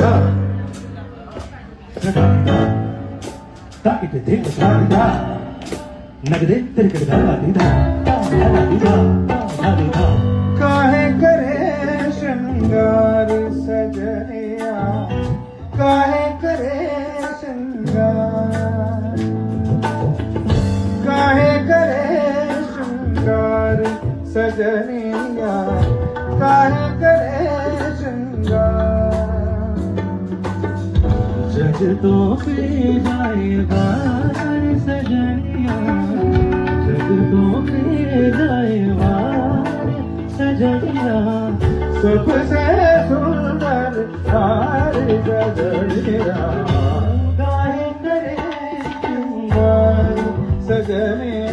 धा ताकित धिक धारिधा नगदे तिरकट धारिधा धारिधा काहे करे श्रृंगार सजनिया काहे करे श्रृंगार काहे करे श्रृंगार सजनिया काहे करे श्रृंगार जग तो पी जाएगा सजनिया जग तो पी जाएगा सजनिया सबसे सुंदर हार गजरिया काहे करे श्रृंगार सजनिया